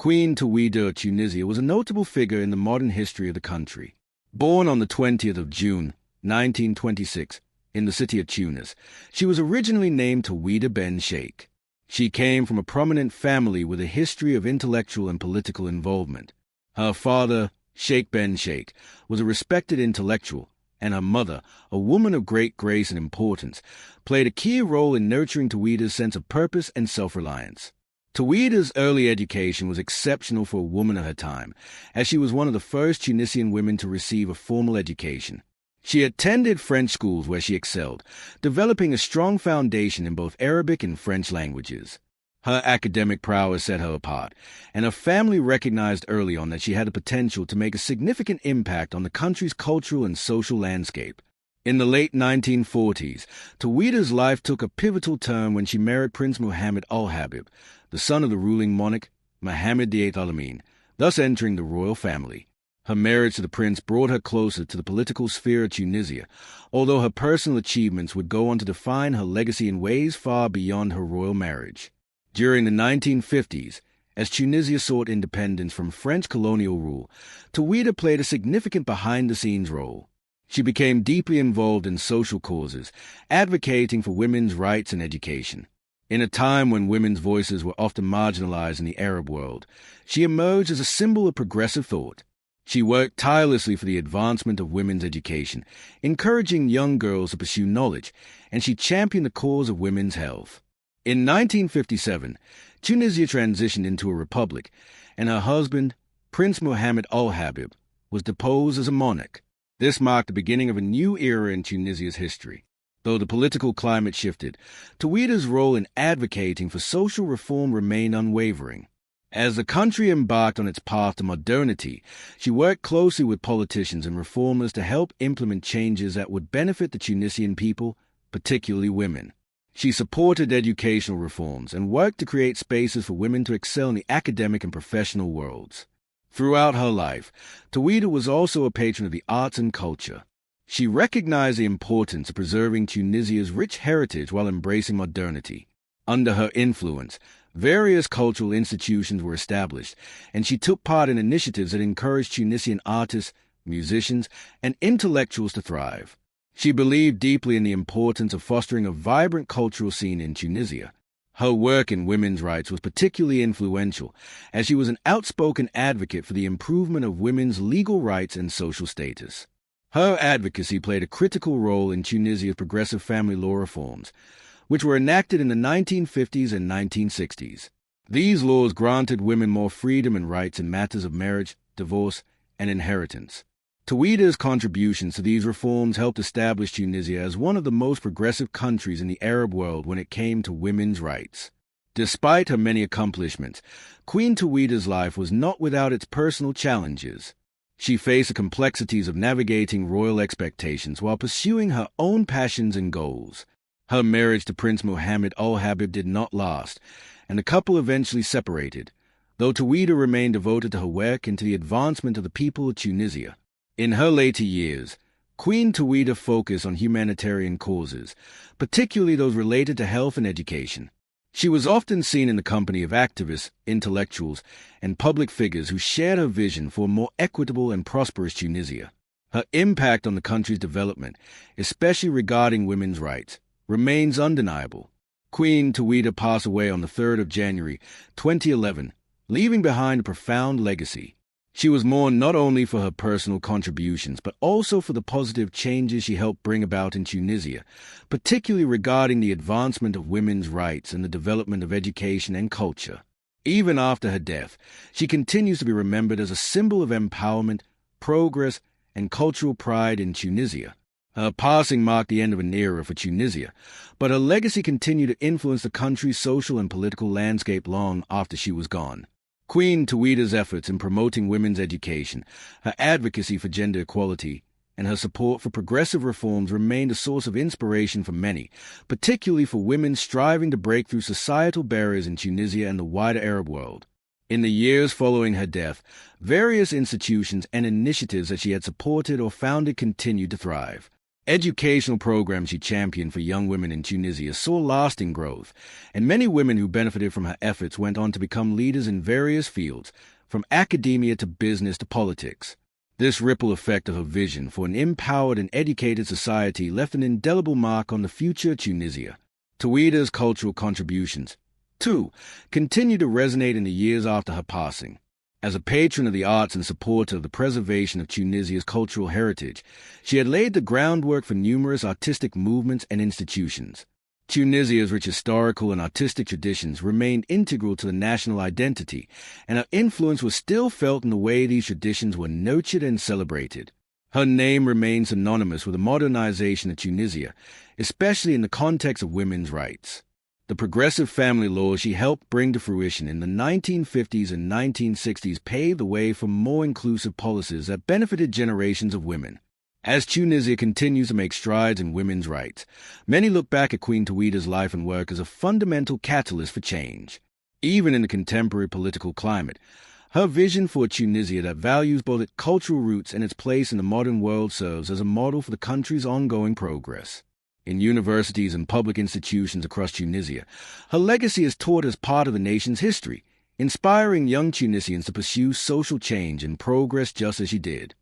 Queen Tawhida of Tunisia was a notable figure in the modern history of the country. Born on the 20th of June, 1926, in the city of Tunis, she was originally named Tawhida ben Sheikh. She came from a prominent family with a history of intellectual and political involvement. Her father, Sheikh ben Sheikh, was a respected intellectual, and her mother, a woman of great grace and importance, played a key role in nurturing Tawhida's sense of purpose and self-reliance. Tawhida's early education was exceptional for a woman of her time, as she was one of the first Tunisian women to receive a formal education. She attended French schools where she excelled, developing a strong foundation in both Arabic and French languages. Her academic prowess set her apart, and her family recognized early on that she had the potential to make a significant impact on the country's cultural and social landscape. In the late 1940s, Tawhida's life took a pivotal turn when she married Prince Mohammed al-Habib, the son of the ruling monarch, Mohammed VIII al-Amin, thus entering the royal family. Her marriage to the prince brought her closer to the political sphere of Tunisia, although her personal achievements would go on to define her legacy in ways far beyond her royal marriage. During the 1950s, as Tunisia sought independence from French colonial rule, Tawhida played a significant behind-the-scenes role. She became deeply involved in social causes, advocating for women's rights and education. In a time when women's voices were often marginalized in the Arab world, she emerged as a symbol of progressive thought. She worked tirelessly for the advancement of women's education, encouraging young girls to pursue knowledge, and she championed the cause of women's health. In 1957, Tunisia transitioned into a republic, and her husband, Prince Mohammed al-Habib, was deposed as a monarch. This marked the beginning of a new era in Tunisia's history. Though the political climate shifted, Tawhida's role in advocating for social reform remained unwavering. As the country embarked on its path to modernity, she worked closely with politicians and reformers to help implement changes that would benefit the Tunisian people, particularly women. She supported educational reforms and worked to create spaces for women to excel in the academic and professional worlds. Throughout her life, Tawhida was also a patron of the arts and culture. She recognized the importance of preserving Tunisia's rich heritage while embracing modernity. Under her influence, various cultural institutions were established, and she took part in initiatives that encouraged Tunisian artists, musicians, and intellectuals to thrive. She believed deeply in the importance of fostering a vibrant cultural scene in Tunisia. Her work in women's rights was particularly influential, as she was an outspoken advocate for the improvement of women's legal rights and social status. Her advocacy played a critical role in Tunisia's progressive family law reforms, which were enacted in the 1950s and 1960s. These laws granted women more freedom and rights in matters of marriage, divorce, and inheritance. Tawhida's contributions to these reforms helped establish Tunisia as one of the most progressive countries in the Arab world when it came to women's rights. Despite her many accomplishments, Queen Tawhida's life was not without its personal challenges. She faced the complexities of navigating royal expectations while pursuing her own passions and goals. Her marriage to Prince Mohammed al-Habib did not last, and the couple eventually separated, though Tawhida remained devoted to her work and to the advancement of the people of Tunisia. In her later years, Queen Tawhida focused on humanitarian causes, particularly those related to health and education. She was often seen in the company of activists, intellectuals, and public figures who shared her vision for a more equitable and prosperous Tunisia. Her impact on the country's development, especially regarding women's rights, remains undeniable. Queen Tawhida passed away on the 3rd of January, 2011, leaving behind a profound legacy. She was mourned not only for her personal contributions, but also for the positive changes she helped bring about in Tunisia, particularly regarding the advancement of women's rights and the development of education and culture. Even after her death, she continues to be remembered as a symbol of empowerment, progress, and cultural pride in Tunisia. Her passing marked the end of an era for Tunisia, but her legacy continued to influence the country's social and political landscape long after she was gone. Queen Tawhida's efforts in promoting women's education, her advocacy for gender equality, and her support for progressive reforms remained a source of inspiration for many, particularly for women striving to break through societal barriers in Tunisia and the wider Arab world. In the years following her death, various institutions and initiatives that she had supported or founded continued to thrive. Educational programs she championed for young women in Tunisia saw lasting growth, and many women who benefited from her efforts went on to become leaders in various fields, from academia to business to politics. This ripple effect of her vision for an empowered and educated society left an indelible mark on the future of Tunisia. Tawida's cultural contributions, too, continue to resonate in the years after her passing. As a patron of the arts and supporter of the preservation of Tunisia's cultural heritage, she had laid the groundwork for numerous artistic movements and institutions. Tunisia's rich historical and artistic traditions remained integral to the national identity, and her influence was still felt in the way these traditions were nurtured and celebrated. Her name remains synonymous with the modernization of Tunisia, especially in the context of women's rights. The progressive family laws she helped bring to fruition in the 1950s and 1960s paved the way for more inclusive policies that benefited generations of women. As Tunisia continues to make strides in women's rights, many look back at Queen Tawida's life and work as a fundamental catalyst for change. Even in the contemporary political climate, her vision for a Tunisia that values both its cultural roots and its place in the modern world serves as a model for the country's ongoing progress. In universities and public institutions across Tunisia, her legacy is taught as part of the nation's history, inspiring young Tunisians to pursue social change and progress just as she did.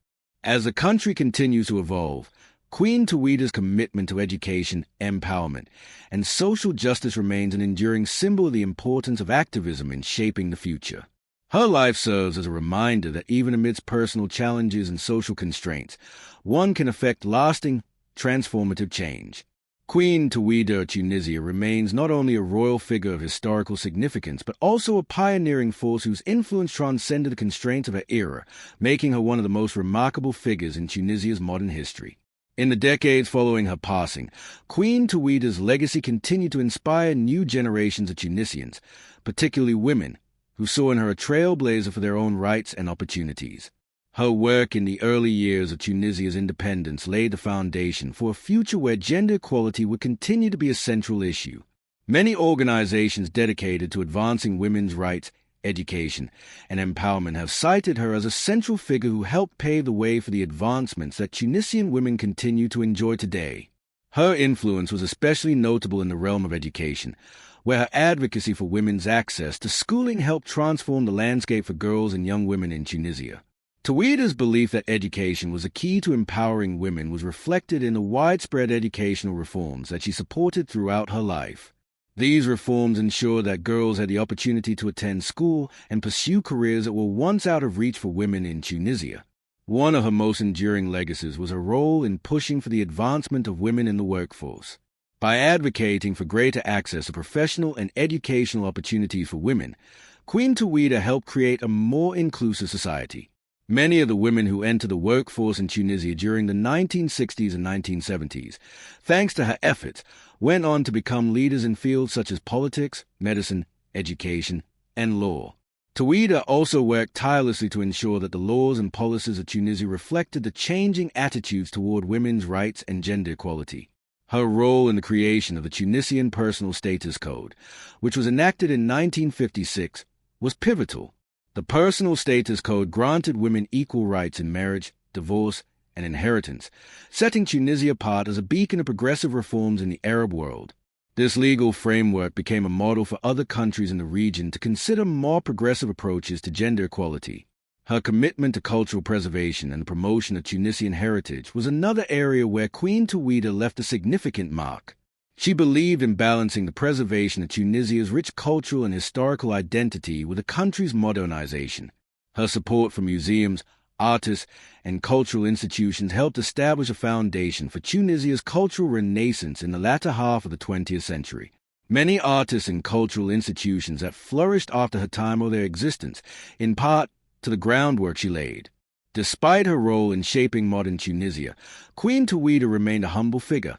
As the country continues to evolve, Queen Tawida's commitment to education, empowerment, and social justice remains an enduring symbol of the importance of activism in shaping the future. Her life serves as a reminder that even amidst personal challenges and social constraints, one can effect lasting, transformative change. Queen Tawhida of Tunisia remains not only a royal figure of historical significance, but also a pioneering force whose influence transcended the constraints of her era, making her one of the most remarkable figures in Tunisia's modern history. In the decades following her passing, Queen Tawida's legacy continued to inspire new generations of Tunisians, particularly women, who saw in her a trailblazer for their own rights and opportunities. Her work in the early years of Tunisia's independence laid the foundation for a future where gender equality would continue to be a central issue. Many organizations dedicated to advancing women's rights, education, and empowerment have cited her as a central figure who helped pave the way for the advancements that Tunisian women continue to enjoy today. Her influence was especially notable in the realm of education, where her advocacy for women's access to schooling helped transform the landscape for girls and young women in Tunisia. Tawida's belief that education was a key to empowering women was reflected in the widespread educational reforms that she supported throughout her life. These reforms ensured that girls had the opportunity to attend school and pursue careers that were once out of reach for women in Tunisia. One of her most enduring legacies was her role in pushing for the advancement of women in the workforce. By advocating for greater access to professional and educational opportunities for women, Queen Tawhida helped create a more inclusive society. Many of the women who entered the workforce in Tunisia during the 1960s and 1970s, thanks to her efforts, went on to become leaders in fields such as politics, medicine, education, and law. Tawhida also worked tirelessly to ensure that the laws and policies of Tunisia reflected the changing attitudes toward women's rights and gender equality. Her role in the creation of the Tunisian Personal Status Code, which was enacted in 1956, was pivotal. The Personal Status Code granted women equal rights in marriage, divorce, and inheritance, setting Tunisia apart as a beacon of progressive reforms in the Arab world. This legal framework became a model for other countries in the region to consider more progressive approaches to gender equality. Her commitment to cultural preservation and the promotion of Tunisian heritage was another area where Queen Tawhida left a significant mark. She believed in balancing the preservation of Tunisia's rich cultural and historical identity with the country's modernization. Her support for museums, artists, and cultural institutions helped establish a foundation for Tunisia's cultural renaissance in the latter half of the 20th century. Many artists and cultural institutions that flourished after her time owe their existence, in part, to the groundwork she laid. Despite her role in shaping modern Tunisia, Queen Tawhida remained a humble figure,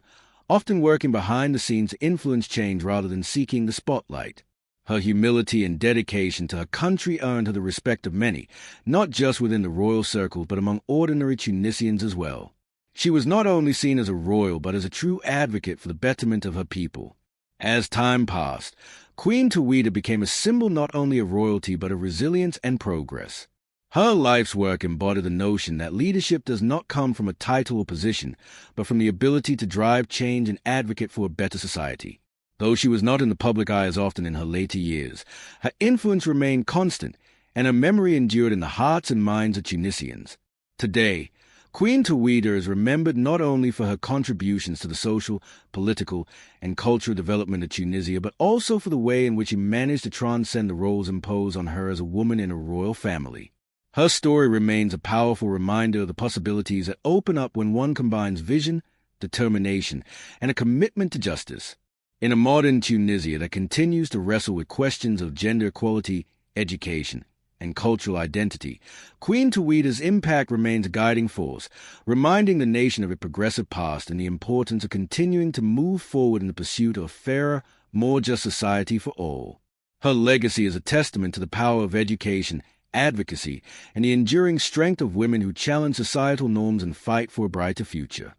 often working behind the scenes to influence change rather than seeking the spotlight. Her humility and dedication to her country earned her the respect of many, not just within the royal circle but among ordinary Tunisians as well. She was not only seen as a royal but as a true advocate for the betterment of her people. As time passed, Queen Tawhida became a symbol not only of royalty but of resilience and progress. Her life's work embodied the notion that leadership does not come from a title or position, but from the ability to drive change and advocate for a better society. Though she was not in the public eye as often in her later years, her influence remained constant, and her memory endured in the hearts and minds of Tunisians. Today, Queen Tawhida is remembered not only for her contributions to the social, political, and cultural development of Tunisia, but also for the way in which she managed to transcend the roles imposed on her as a woman in a royal family. Her story remains a powerful reminder of the possibilities that open up when one combines vision, determination, and a commitment to justice. In a modern Tunisia that continues to wrestle with questions of gender equality, education, and cultural identity, Queen Tawida's impact remains a guiding force, reminding the nation of its progressive past and the importance of continuing to move forward in the pursuit of a fairer, more just society for all. Her legacy is a testament to the power of education, advocacy, and the enduring strength of women who challenge societal norms and fight for a brighter future.